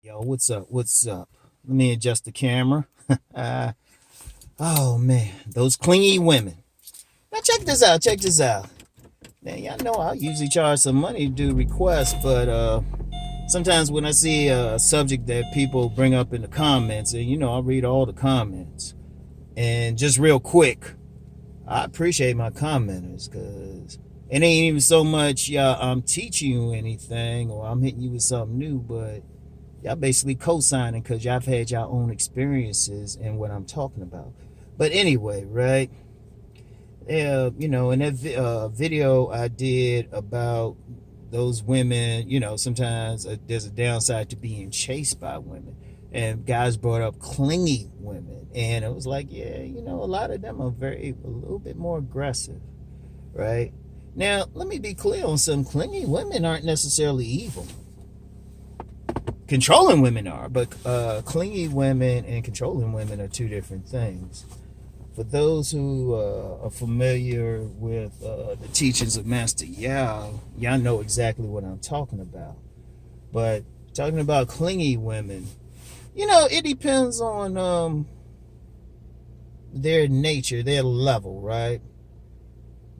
Yo, what's up? What's up? Let me adjust the camera. Oh man, those clingy women. Now check this out. Check this out. Now y'all know I usually charge some money to do requests, but sometimes when I see a subject that people bring up in the comments, and I read all the comments, and just real quick, I appreciate my commenters because it ain't even so much I'm teaching you anything or I'm hitting you with something new, but y'all basically co-signing because y'all have had your own experiences in what I'm talking about. But anyway, right? Yeah, in that video I did about those women, sometimes there's a downside to being chased by women. And guys brought up clingy women. And it was like, yeah, a lot of them are a little bit more aggressive, right? Now, let me be clear on some clingy women aren't necessarily evil. Controlling women are, but clingy women and controlling women are two different things. For those who are familiar with the teachings of Master Yao, y'all know exactly what I'm talking about. But talking about clingy women, it depends on their nature, their level, right?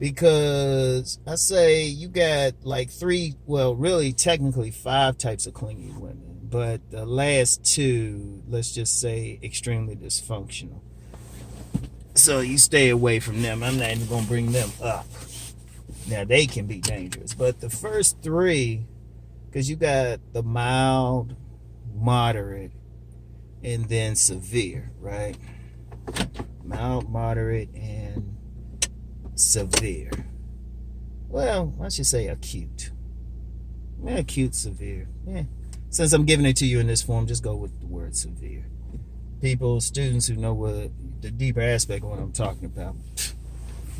Because I say you got like three, well, really technically five types of clingy women. But the last two, let's just say, extremely dysfunctional. So you stay away from them. I'm not even going to bring them up. Now, they can be dangerous. But the first three, because you got the mild, moderate, and then severe, right? Mild, moderate, and severe. Well, I should say acute. Acute, severe. Since I'm giving it to you in this form, just go with the word severe. People, students who know what the deeper aspect of what I'm talking about,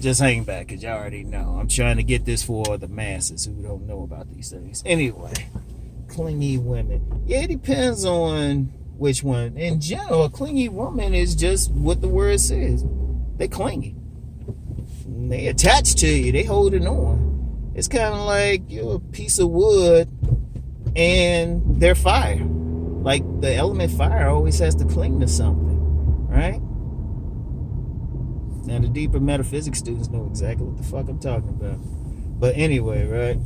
just hang back because y'all already know. I'm trying to get this for the masses who don't know about these things. Anyway, clingy women. Yeah, it depends on which one. In general, a clingy woman is just what the word says. They clingy. They attached to you. They holding on. It's kind of like you're a piece of wood and they're fire. Like the element fire always has to cling to something, right? Now the deeper metaphysics students know exactly what the fuck I'm talking about. But anyway, right?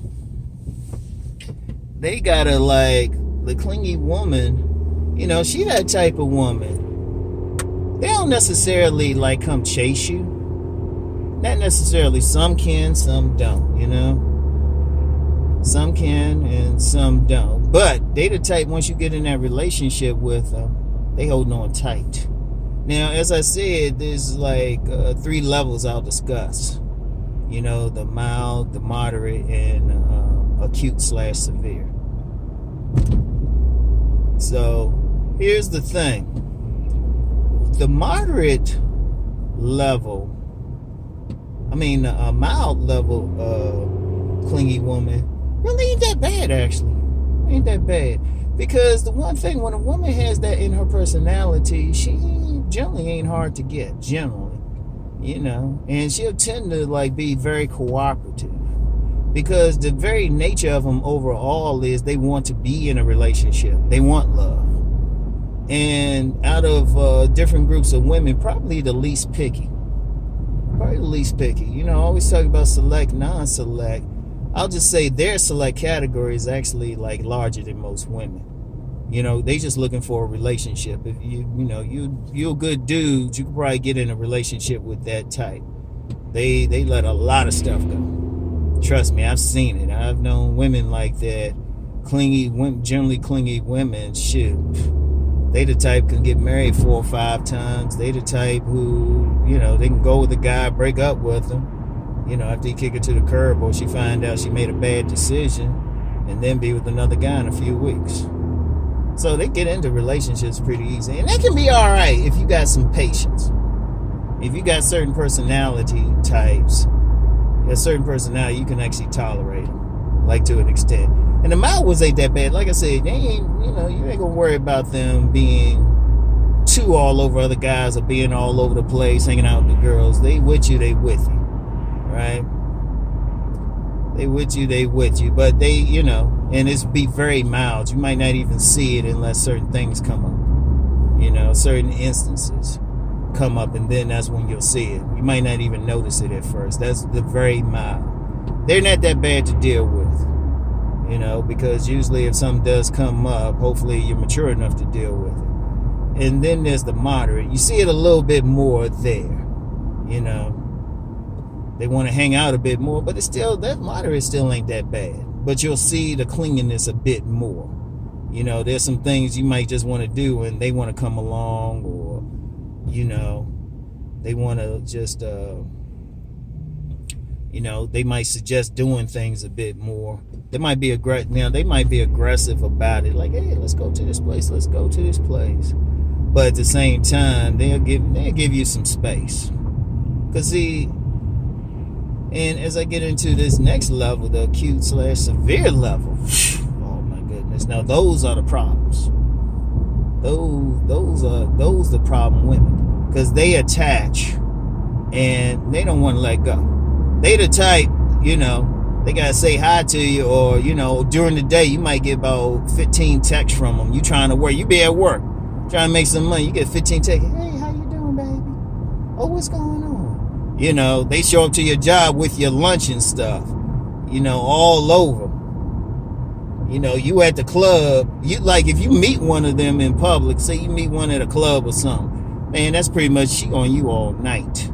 They gotta like the clingy woman, she that type of woman. They don't necessarily like come chase you. Not necessarily. Some can, some don't, Some can and some don't. But they the type, once you get in that relationship with them, they holding on tight. Now, as I said, there's like three levels I'll discuss. The mild, the moderate, and acute/severe. So, here's the thing. The moderate level, a mild level clingy woman, really ain't that bad, actually. Ain't that bad. Because the one thing, when a woman has that in her personality, she generally ain't hard to get, generally. And she'll tend to, be very cooperative. Because the very nature of them overall is they want to be in a relationship. They want love. And out of different groups of women, probably the least picky. Probably the least picky. I always talk about select, non-select. I'll just say their select category is actually larger than most women. They just looking for a relationship. If you're a good dude, you could probably get in a relationship with that type. They let a lot of stuff go. Trust me, I've seen it. I've known women like that. Generally clingy women, shoot. They the type can get married 4 or 5 times. They the type who, they can go with a guy, break up with him. After you kick her to the curb or she find out she made a bad decision and then be with another guy in a few weeks. So they get into relationships pretty easy. And that can be all right if you got some patience. If you got certain personality types, a certain personality, you can actually tolerate them, to an extent. And the mild ones ain't that bad. Like I said, they ain't, you ain't gonna worry about them being too all over other guys or being all over the place, hanging out with the girls. They with you, they with you. Right? They with you, but they, and it's be very mild. You might not even see it unless certain things come up. Certain instances come up, and then that's when you'll see it. You might not even notice it at first. That's the very mild. They're not that bad to deal with, because usually if something does come up, hopefully you're mature enough to deal with it. And then there's the moderate. You see it a little bit more there. They want to hang out a bit more, but it's still, that moderate still ain't that bad. But you'll see the clinginess a bit more. There's some things you might just want to do and they want to come along, or, they want to just, they might suggest doing things a bit more. They might be aggressive about it. Like, hey, let's go to this place. Let's go to this place. But at the same time, they'll give you some space. Because see, and as I get into this next level, the acute/severe level, oh my goodness. Now those are the problems. Those are the problem women. Because they attach and they don't want to let go. They the type, they gotta say hi to you, or during the day you might get about 15 texts from them. You trying to work, you be at work trying to make some money, you get 15 texts. Hey, how you doing, baby? Oh, what's going on? They show up to your job with your lunch and stuff, all over. You at the club, if you meet one of them in public, say you meet one at a club or something, man, that's pretty much she on you all night.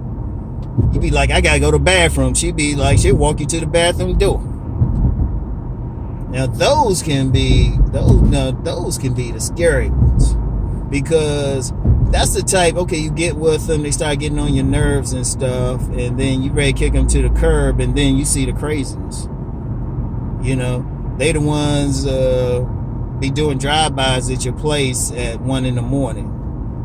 You be like, I gotta go to the bathroom. She'd be like, she'll walk you to the bathroom door. Now those can be the scary ones, because that's the type, okay, you get with them, they start getting on your nerves and stuff, and then you ready to kick them to the curb, and then you see the craziness. They the ones be doing drive-bys at your place at 1 a.m,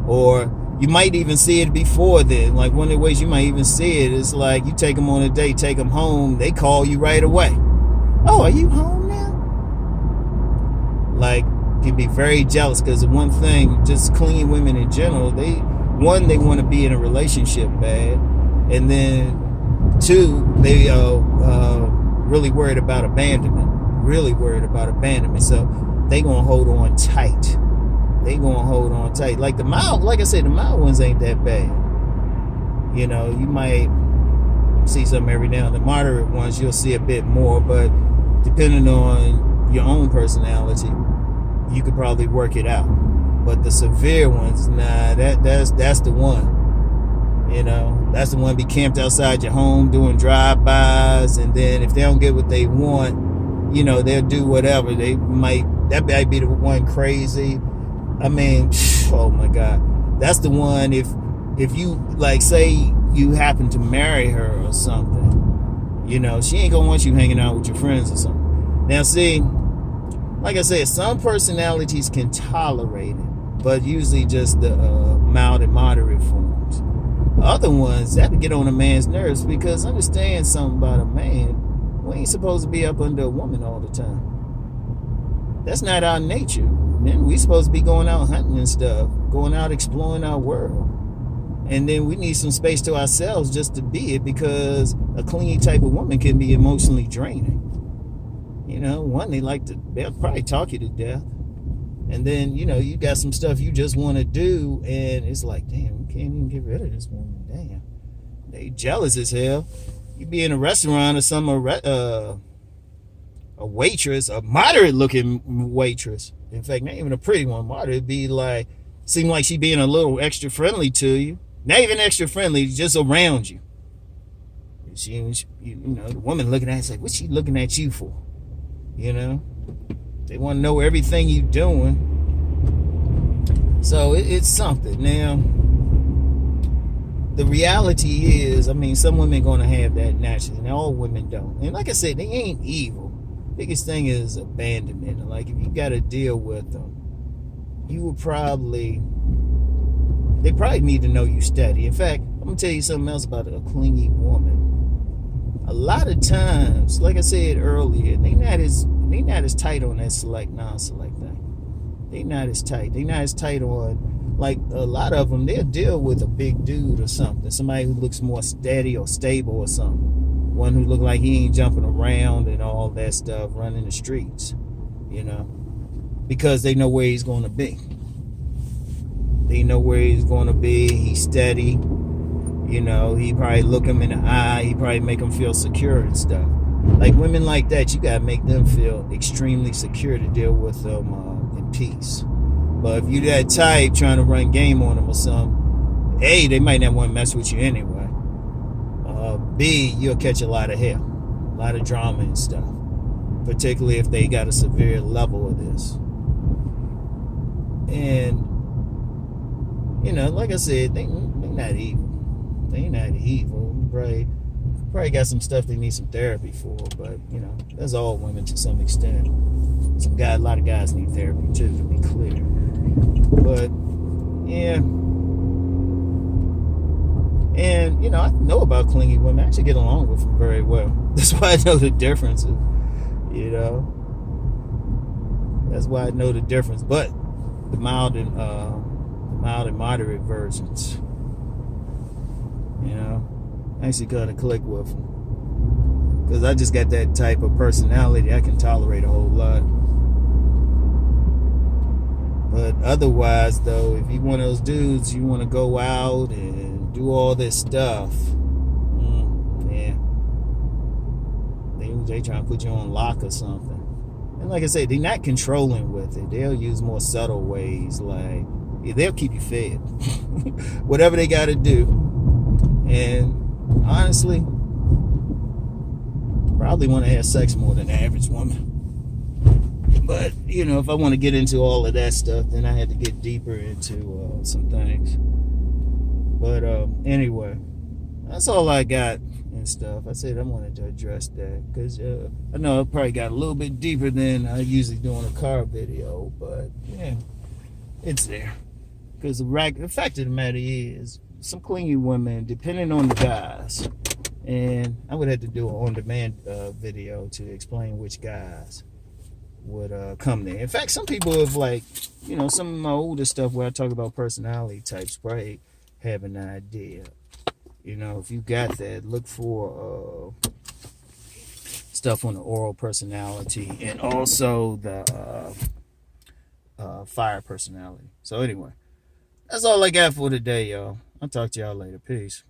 or you might even see it before then. Like, one of the ways you might even see it is like, you take them on a date, take them home, they call you right away. Oh, are you home now? Like, can be very jealous, because one thing, just clingy women in general, they want to be in a relationship bad, and then 2, they really worried about abandonment. So they gonna hold on tight. Like the mild, like I said, the mild ones ain't that bad. You might see some every now and then. The moderate ones you'll see a bit more, but depending on your own personality, you could probably work it out. But the severe ones, nah, that's the one. That's the one be camped outside your home doing drive-bys, and then if they don't get what they want, they'll do whatever. That might be the one crazy. I mean, oh my God. That's the one, if you, like, say you happen to marry her or something, she ain't gonna want you hanging out with your friends or something. Now see, like I said, some personalities can tolerate it, but usually just the mild and moderate forms. Other ones, that can get on a man's nerves, because understand something about a man, we ain't supposed to be up under a woman all the time. That's not our nature. Man, we supposed to be going out hunting and stuff, going out exploring our world. And then we need some space to ourselves just to be it, because a clingy type of woman can be emotionally draining. One, they'll probably talk you to death. And then, you got some stuff you just want to do, and it's like, damn, we can't even get rid of this woman. Damn. They jealous as hell. You be in a restaurant or some a waitress, a moderate looking waitress. In fact, not even a pretty one. Moderate be like, seem like she being a little extra friendly to you. Not even extra friendly, just around you. The woman looking at it, like, what's she looking at you for? They want to know everything you doing. So it's something. Now, the reality is, some women going to have that naturally, and all women don't. And like I said, they ain't evil. Biggest thing is abandonment. Like, if you got to deal with them, they probably need to know you steady. In fact, I'm going to tell you something else about a clingy woman. A lot of times, like I said earlier, they not as tight on that select, non-select thing. They not as tight. They not as tight on, like, a lot of them, they'll deal with a big dude or something. Somebody who looks more steady or stable or something. One who look like he ain't jumping around and all that stuff, running the streets. you know, because they know where he's going to be. They know where he's going to be. He's steady. You know, he probably look him in the eye. He probably make him feel secure and stuff. Like women like that, you gotta make them feel extremely secure to deal with them in peace. But if you that type trying to run game on them or something, A, they might not want to mess with you anyway. B, you'll catch a lot of hell, a lot of drama and stuff. Particularly if they got a severe level of this. And, you know, like I said, they not evil. They ain't not evil. Probably got some stuff they need some therapy for, but, you know, that's all women to some extent. A lot of guys need therapy too, to be clear. But, yeah. And, you know, I know about clingy women. I actually get along with them very well. That's why I know the differences, you know. That's why I know the difference. But the mild and moderate versions, you know, I actually got to click with them. Because I just got that type of personality. I can tolerate a whole lot. But otherwise, though, if you're one of those dudes, you want to go out and do all this stuff, yeah, they try to put you on lock or something. And like I say, they're not controlling with it. They'll use more subtle ways, like, yeah, they'll keep you fed. Whatever they got to do. And honestly, probably want to have sex more than the average woman. But, you know, if I want to get into all of that stuff, then I had to get deeper into some things. But anyway, that's all I got and stuff. I said I wanted to address that because I know I probably got a little bit deeper than I usually do on a car video. But, yeah, it's there. Because the fact of the matter is, some clingy women, depending on the guys, and I would have to do an on-demand video to explain which guys would come there. In fact, some people have, like, you know, some of my older stuff where I talk about personality types probably have an idea. You know, if you got that, look for stuff on the oral personality and also the fire personality. So anyway, that's all I got for today, y'all. I'll talk to y'all later. Peace.